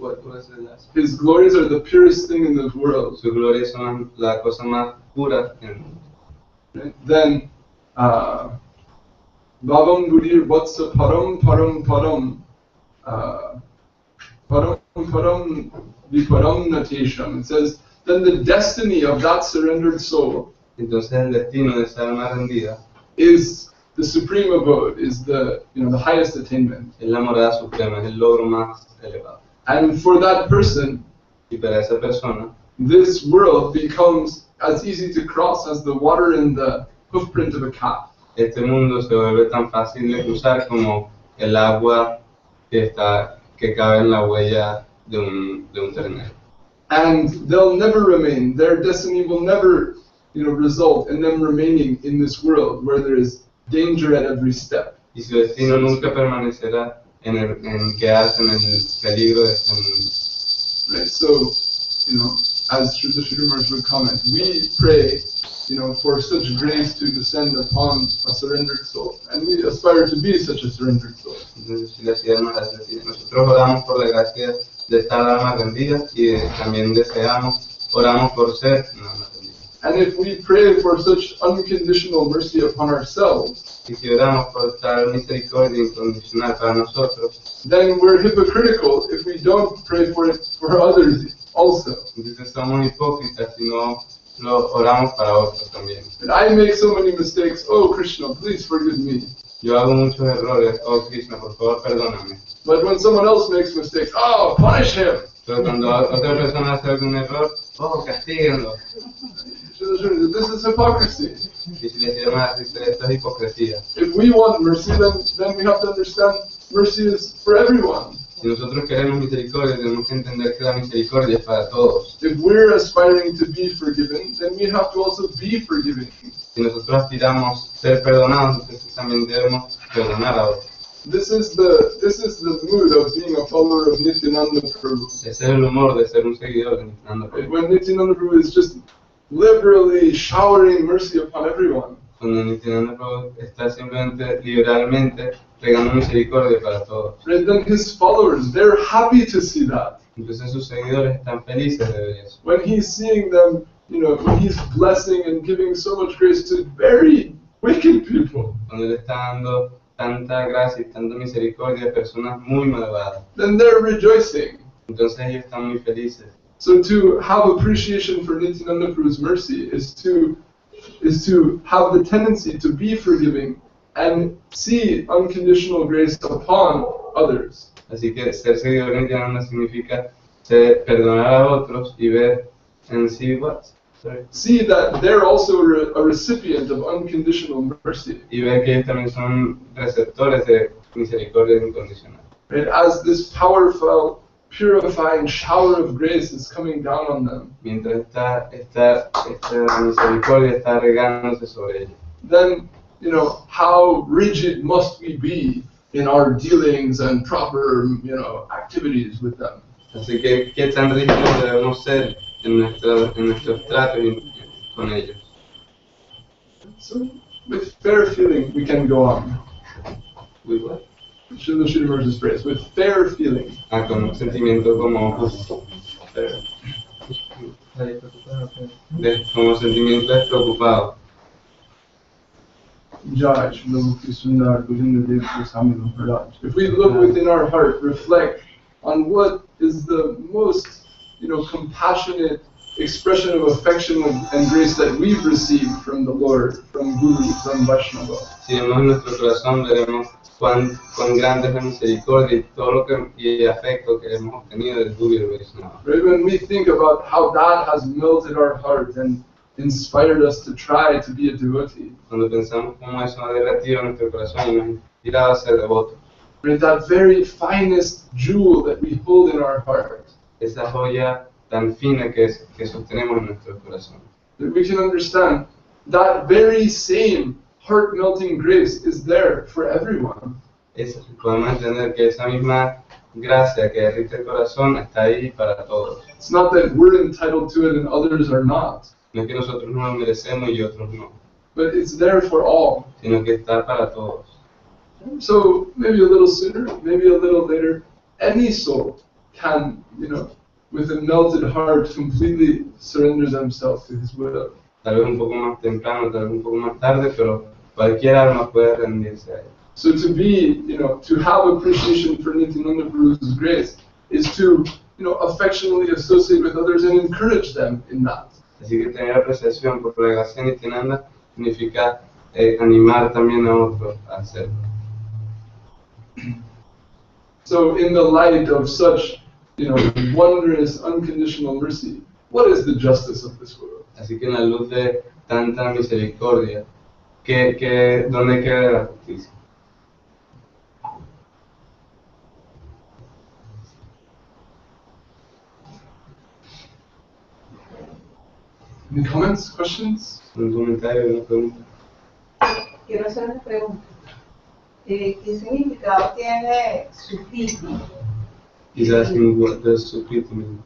His glories are the purest thing in the world. Sus glorias son la cosa más pura en el mundo. Right? Then, Bhavam Budir Vatsa Param Param Param Param Param Viparam Natesham. It says, then the destiny of that surrendered soul Entonces el destino de esa alma rendida is the supreme abode, is the the highest attainment. es la morada suprema, es el logro más elevado. And for that person, Y para esa persona, this world becomes as easy to cross as the water in the hoofprint of a calf. este mundo se vuelve tan fácil de cruzar como el agua que cabe en la huella de un ternero. And they'll never remain. Their destiny will never, result in them remaining in this world where there is danger at every step. Y su destino nunca permanecerá en quedarse en el peligro de este mundo. Right. So, as Sridhar would comment, we pray, for such grace to descend upon a surrendered soul, and we aspire to be such a surrendered soul. Entonces, si las ideas nosotros oramos por la gracia de estar almas rendidas y también oramos por ser una alma rendida. And if we pray for such unconditional mercy upon ourselves, Y si oramos por estar misericordia incondicional para nosotros, then we're hypocritical if we don't pray for it for others also. entonces somos hipócritas si no lo oramos para otros también. And I make so many mistakes. Oh, Krishna, please forgive me. Yo hago muchos errores, oh Krishna, por favor, perdóname. But when someone else makes mistakes, oh, punish him. Pero cuando otra persona hace algún error, oh, castíguenlo. This is hypocrisy. Y si les llamas, esto es hipocresía. If we want mercy, then we have to understand mercy is for everyone. Si nosotros queremos misericordia, tenemos que entender que la misericordia es para todos. If we're aspiring to be forgiven, then we have to also be forgiving. Si nosotros aspiramos ser perdonados, entonces también debemos perdonar a otros. This is the mood of being a follower of Nityananda Prabhu. Ese es el humor de ser un seguidor de Nityananda Prabhu. When Nityananda Prabhu is just liberally showering mercy upon everyone. Cuando Nityananda Prabhu está simplemente liberalmente regando misericordia para todos. And then his followers, they're happy to see that. Entonces sus seguidores están felices de ver eso. When he's seeing them, when he's blessing and giving so much grace to very wicked people, Cuando él está dando tanta gracia y tanta misericordia a personas muy malvadas, then they're rejoicing. entonces ellos están muy felices. So to have appreciation for Nityananda Prabhu's mercy is to have the tendency to be forgiving and see unconditional grace upon others. Así que ser seguidor de Nityananda significa perdonar a otros y ver en sí See that they're also a recipient of unconditional mercy. y ver que ellos también son receptores de misericordia incondicional. And as this powerful, purifying shower of grace is coming down on them, Mientras esta misericordia está regándose sobre ellos. then, how rigid must we be in our dealings and proper, activities with them? Así que, ¿qué tan rígidos debemos ser en nuestros tratos con ellos? So, with fair feeling, we can go on. With what? Sridhar's phrase, with fair feeling. Con un sentimiento como sentimiento despreocupado. Judge, Sridhar, Govinda, Dev, Swami, Mahārāj. If we look within our heart, reflect on what is the most, compassionate, expression of affection and grace that we've received from the Lord, from Guru, from Vaishnava. Si vemos en nuestro corazón, veremos cuán grande es la misericordia y todo lo que y el afecto que hemos obtenido del Guru y del Vaishnava. Right? When we think about how that has melted our heart and inspired us to try to be a devotee, Cuando pensamos cómo eso ha derretido nuestro corazón y nos ha inspirado a ser devotos, right? That very finest jewel that we hold in our heart, esa joya tan fina que sostenemos en nuestro corazón. that we can understand that very same heart-melting grace is there for everyone. Podemos entender que esa misma gracia que derrite el corazón está ahí para todos. It's not that we're entitled to it and others are not, No es que nosotros no lo merecemos y otros no, but it's there for all. sino que está para todos. So maybe a little sooner, maybe a little later, any soul can, with a melted heart, completely surrender themselves to His will. Tal vez un poco más temprano, tal vez un poco más tarde, pero cualquier alma puede rendirse a él. So to be, to have appreciation for Nityananda Prabhu's grace is to, affectionately associate with others and encourage them in that. Así que tener apreciación por la gracia de Nityananda significa animar también a otros a hacerlo. So in the light of such, wondrous, unconditional mercy, what is the justice of this world? Así que en la luz de tanta misericordia, ¿dónde queda la justicia? Any comments, questions? ¿Un comentario, una pregunta? Quiero hacer una pregunta. ¿Qué significado tiene Śrīpad? He's asking what does Śrīpad mean?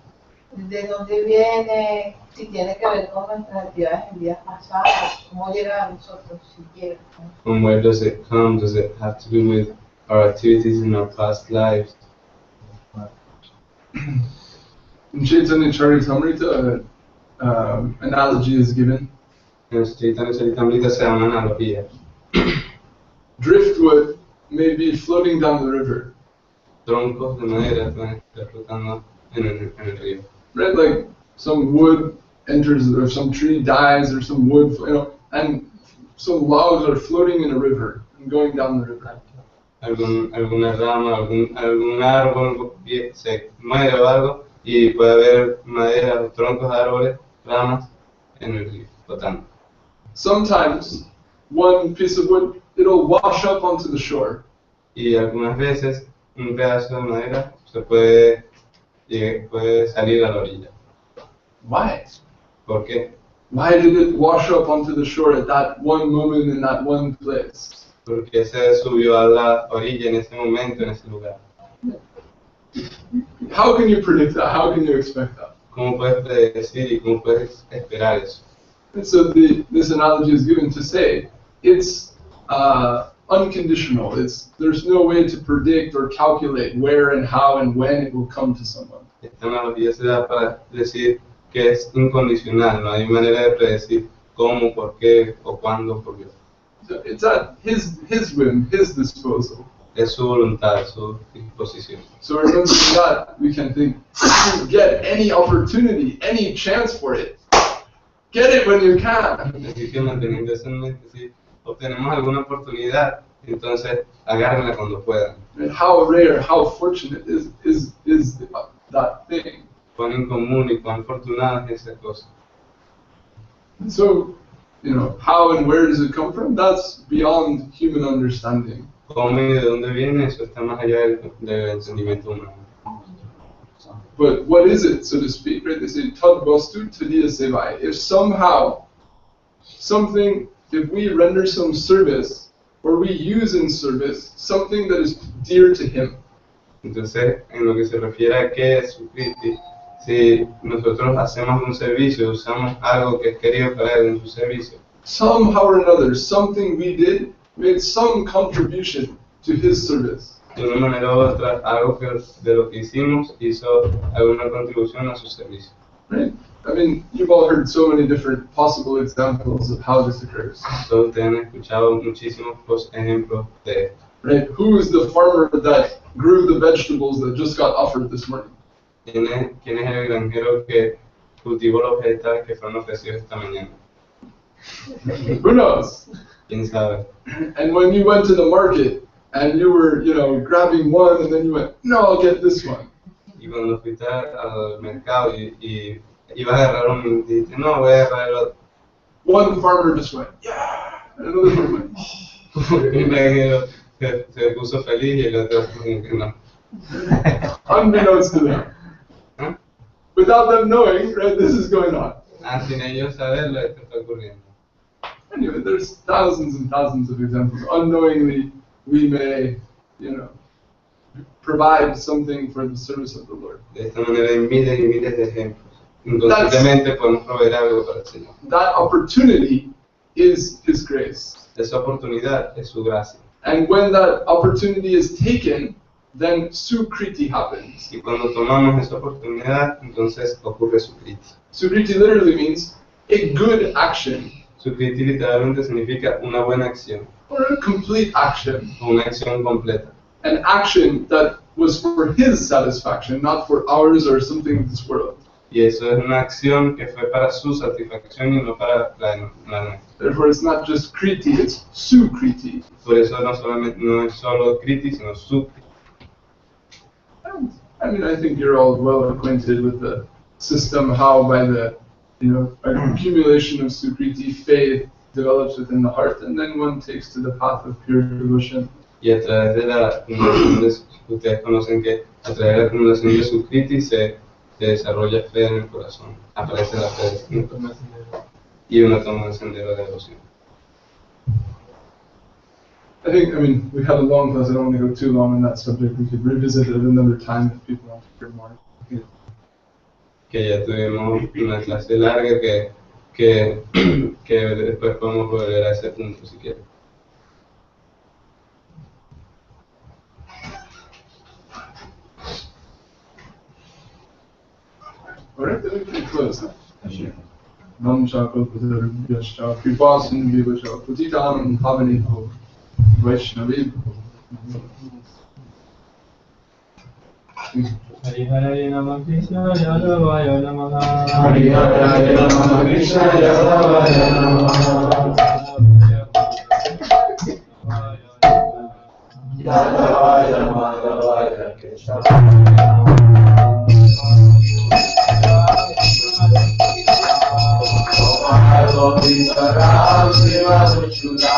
¿De dónde viene? Si tiene que ver con nuestras actividades en vidas pasadas, ¿cómo llega a nosotros siquiera? From where does it come? Does it have to do with our activities in our past lives? In Chaitanya Charitamrita, analogy is given. En Chaitanya Charitamrita se da una analogía. Driftwood may be floating down the river, Troncos de madera pueden estar flotando en el río. right? Like some wood enters, or some tree dies, or some wood, and some logs are floating in a river and going down the river. Alguna rama, algún árbol se muere o algo y puede haber madera, troncos de árboles, ramas en el río flotando. Sometimes one piece of wood, it'll wash up onto the shore. Y algunas veces un pedazo de madera se puede salir a la orilla. Why? ¿Por qué? Why did it wash up onto the shore at that one moment in that one place? Porque se subió a la orilla en ese momento, en ese lugar. How can you predict that? How can you expect that? ¿Cómo puedes predecir y cómo puedes esperar eso? And so this analogy is given to say it's unconditional. There's no way to predict or calculate where and how and when it will come to someone. Esta analogía se da para decir que es incondicional, no hay manera de predecir cómo, por qué o cuándo ocurrió. So it's at his whim, his disposal. Es su voluntad, su disposición. So remembering that, we can think, if you get any opportunity, any chance for it, get it when you can. Así que manteniendo eso en mente, si obtenemos alguna oportunidad, entonces agárrenla cuando puedan. And how rare, how fortunate is that thing. Cuán incomún y cuán afortunada es esa cosa. And so, how and where does it come from? That's beyond human understanding. ¿Cómo y de dónde viene? Eso está más allá del entendimiento humano. But what is it, so to speak? Right? They say, Tad vastu tadiya sevai. If somehow, if we render some service, or we use in service, something that is dear to him. Entonces, en lo que se refiere a qué es Śrīpad, si nosotros hacemos un servicio, usamos algo que es querido para él en su servicio, Somehow or another, something we did made some contribution to his service. de una manera u otra, algo que de lo que hicimos hizo alguna contribución a su servicio. Right? I mean, you've all heard so many different possible examples of how this occurs. Todos ustedes han escuchado muchísimos ejemplos de esto. Right? Who is the farmer that grew the vegetables that just got offered this morning? ¿Quién es el granjero que cultivo los vegetales que fueron ofrecidos esta mañana. Who knows? ¿Quién sabe? And when you went to the market and you were, grabbing one and then you went, no, I'll get this one. Y cuando fuiste al mercado y ibas a agarrar un y dijiste, no, voy a agarrar el otro. One farmer just went, yeah. And another farmer went, Un granjero se puso feliz y el otro como que no. unbeknownst to them. ¿Ah? Without them knowing, right, this is going on. Sin ellos saberlo, esto está ocurriendo. Anyway, there's thousands and thousands of examples. Unknowingly, we may, provide something for the service of the Lord. De esta manera hay miles y miles de ejemplos. Inconscientemente podemos proveer algo para el Señor. That opportunity is His grace. Esa oportunidad es su gracia. And when that opportunity is taken, then sukriti happens. Y cuando tomamos esa oportunidad, entonces ocurre Sukriti. Sukriti literally means a good action, Sukriti literalmente significa una buena acción, or a complete action. o una acción completa. An action that was for His satisfaction, not for ours or something of this world. Y eso es una acción que fue para su satisfacción y no para la nuestra. Therefore, it's not just kriti, it's sukriti. Por eso no es solo Kriti, sino Sukriti. I mean, I think you're all well acquainted with the system, how by the, accumulation of sukriti, faith develops within the heart, and then one takes to the path of pure devotion. Y a través de la acumulación ustedes conocen que a través de la acumulación de Sukriti se desarrolla fe en el corazón, aparece la fe y uno toma el sendero de devoción. We had a long class, I don't want to go too long on that subject, we could revisit it another time if people want to hear more. Que ya tuvimos una clase larga que después podemos volver a ese punto si quieren. Alright, then we can close, huh? Nam Shakalpatar Yasha Kripasan Vivasha Putitanam Pavanito Vaishnavi. Hari Hari Namah Krishna Yadavaya Namaha. Hari Hari Namah Krishna Yadavaya Namaha. Yadavaya Madhavaya Krishna. Govinda Ram Seva Suchuda.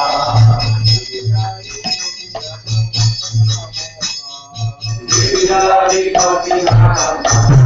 Hari Govinda.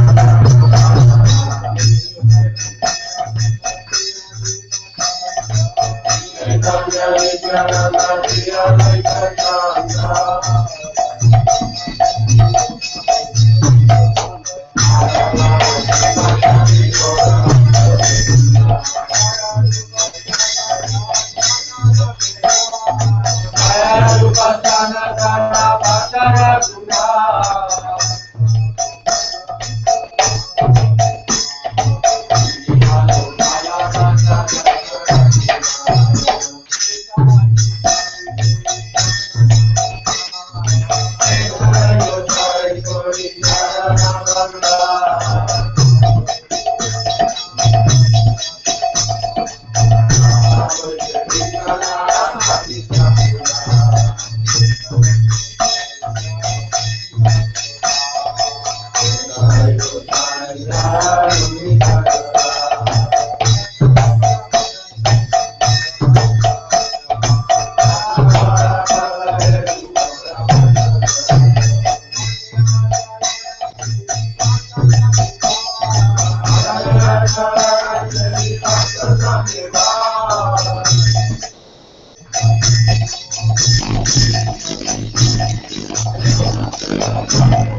Thank you.